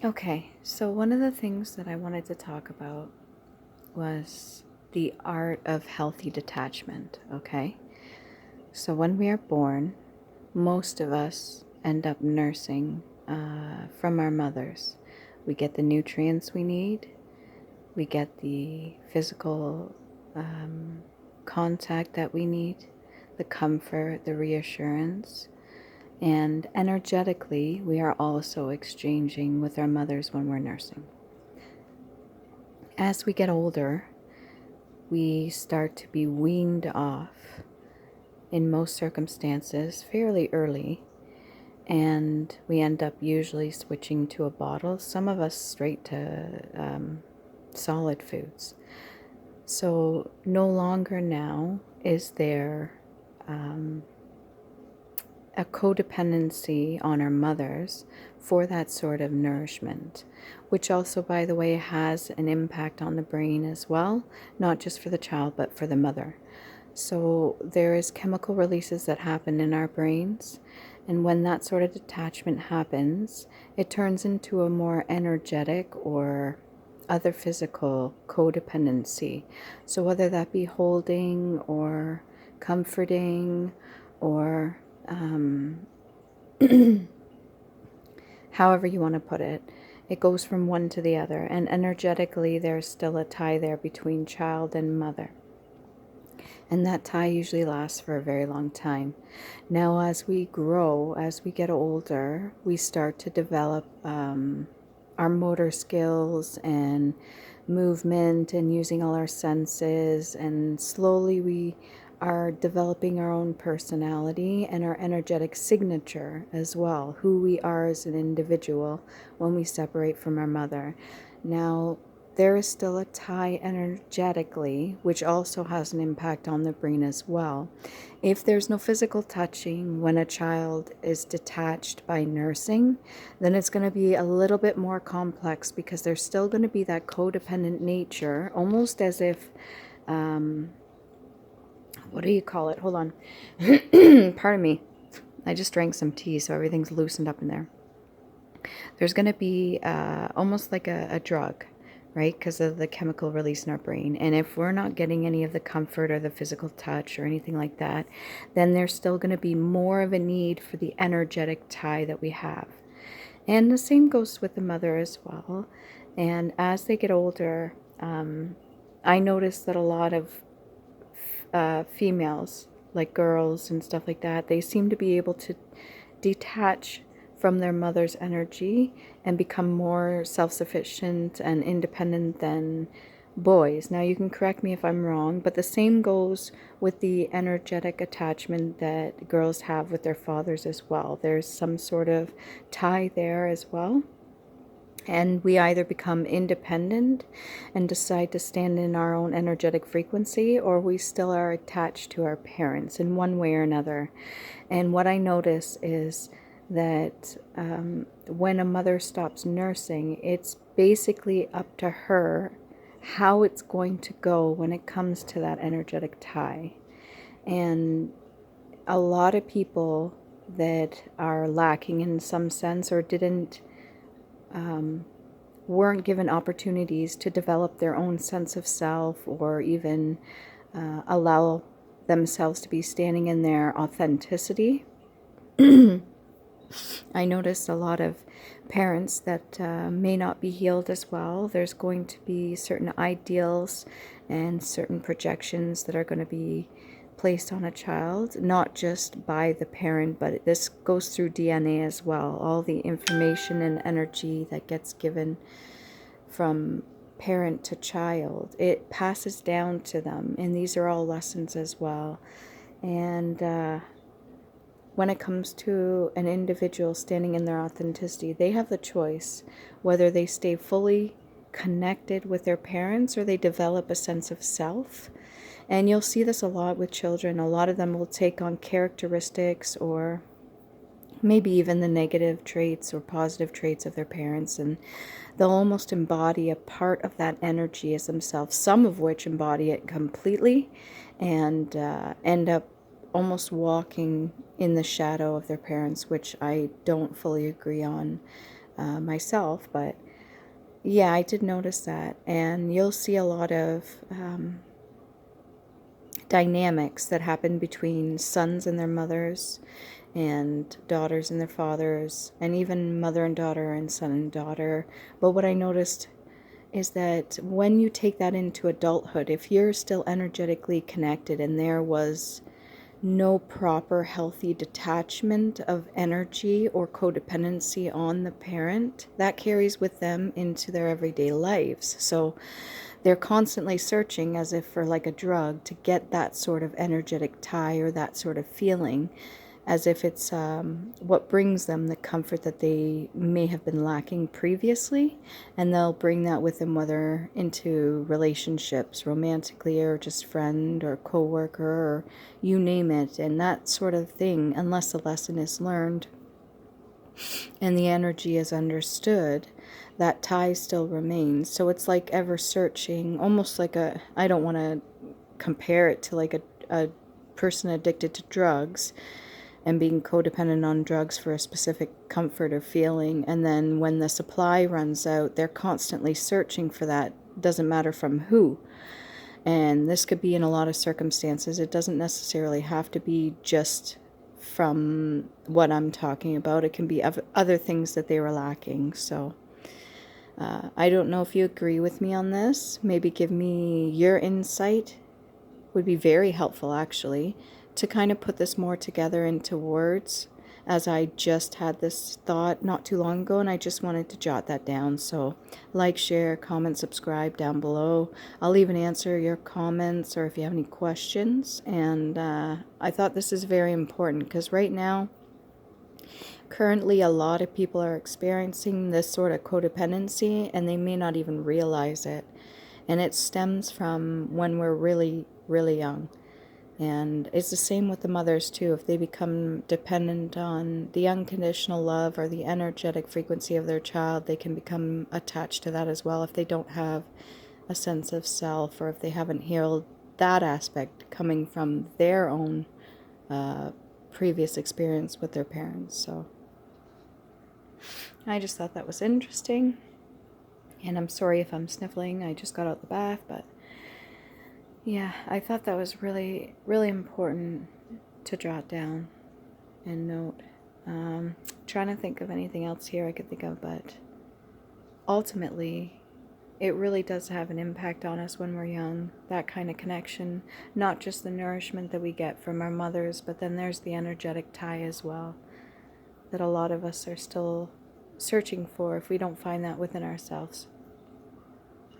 Okay, so one of the things that I wanted to talk about was the art of healthy detachment, okay? So when we are born, most of us end up nursing from our mothers. We get the nutrients we need, we get the physical contact that we need, the comfort, the reassurance. And energetically, we are also exchanging with our mothers when we're nursing. As we get older, we start to be weaned off, in most circumstances, fairly early, and we end up usually switching to a bottle, some of us straight to solid foods. So no longer now is there a codependency on our mothers for that sort of nourishment, which also, by the way, has an impact on the brain as well, not just for the child, but for the mother. So there is chemical releases that happen in our brains, and when that sort of detachment happens, it turns into a more energetic or other physical codependency. So whether that be holding or comforting or however you want to put it, it goes from one to the other. And energetically, there's still a tie there between child and mother. And that tie usually lasts for a very long time. Now, as we grow, as we get older, we start to develop our motor skills and movement and using all our senses, and slowly we are developing our own personality and our energetic signature as well, who we are as an individual when we separate from our mother. Now, there is still a tie energetically, which also has an impact on the brain as well. If there's no physical touching when a child is detached by nursing, then it's going to be a little bit more complex, because there's still going to be that codependent nature, almost as if, what do you call it? Hold on. Pardon me. I just drank some tea, so everything's loosened up in there. There's going to be almost like a drug, right? Because of the chemical release in our brain. And if we're not getting any of the comfort or the physical touch or anything like that, then there's still going to be more of a need for the energetic tie that we have. And the same goes with the mother as well. And as they get older, I notice that a lot of females, like girls and stuff like that, they seem to be able to detach from their mother's energy and become more self-sufficient and independent than boys. Now, you can correct me if I'm wrong, but the same goes with the energetic attachment that girls have with their fathers as well. There's some sort of tie there as well. And we either become independent and decide to stand in our own energetic frequency, or we still are attached to our parents in one way or another. And what I notice is that when a mother stops nursing, it's basically up to her how it's going to go when it comes to that energetic tie. And a lot of people that are lacking in some sense, or weren't given opportunities to develop their own sense of self, or even allow themselves to be standing in their authenticity. I notice a lot of parents that may not be healed as well. There's going to be certain ideals and certain projections that are going to be placed on a child, not just by the parent, but this goes through DNA as well. All the information and energy that gets given from parent to child, it passes down to them, and these are all lessons as well. And when it comes to an individual standing in their authenticity, they have the choice whether they stay fully connected with their parents or they develop a sense of self. And you'll see this a lot with children. A lot of them will take on characteristics or maybe even the negative traits or positive traits of their parents, and they'll almost embody a part of that energy as themselves, some of which embody it completely and end up almost walking in the shadow of their parents, which I don't fully agree on. myself, but yeah, I did notice that. And you'll see a lot of dynamics that happen between sons and their mothers, and daughters and their fathers, and even mother and daughter and son and daughter. But what I noticed is that when you take that into adulthood, if you're still energetically connected and there was no proper healthy detachment of energy or codependency on the parent, that carries with them into their everyday lives. So they're constantly searching, as if for like a drug, to get that sort of energetic tie or that sort of feeling, as if it's what brings them the comfort that they may have been lacking previously. And they'll bring that with them, whether into relationships, romantically, or just friend or co-worker, or you name it. And that sort of thing, unless the lesson is learned and the energy is understood, that tie still remains. So it's like ever searching, almost like I don't want to compare it to like a person addicted to drugs and being codependent on drugs for a specific comfort or feeling. And then when the supply runs out, they're constantly searching for that. Doesn't matter from who. And this could be in a lot of circumstances. It doesn't necessarily have to be just from what I'm talking about. It can be other things that they were lacking. So I don't know if you agree with me on this. Maybe give me your insight. Would be very helpful, actually, to kind of put this more together into words, as I just had this thought not too long ago, and I just wanted to jot that down. So like, share, comment, subscribe down below. I'll even answer your comments or if you have any questions. And I thought this is very important because right now, currently, a lot of people are experiencing this sort of codependency and they may not even realize it. And it stems from when we're really, really young. And it's the same with the mothers too. If they become dependent on the unconditional love or the energetic frequency of their child, they can become attached to that as well if they don't have a sense of self, or if they haven't healed that aspect coming from their own previous experience with their parents. So I just thought that was interesting. And I'm sorry if I'm sniffling. I just got out the bath, but yeah, I thought that was really, really important to jot down and note. Trying to think of anything else here I could think of, but ultimately, it really does have an impact on us when we're young, that kind of connection. Not just the nourishment that we get from our mothers, but then there's the energetic tie as well, that a lot of us are still searching for if we don't find that within ourselves.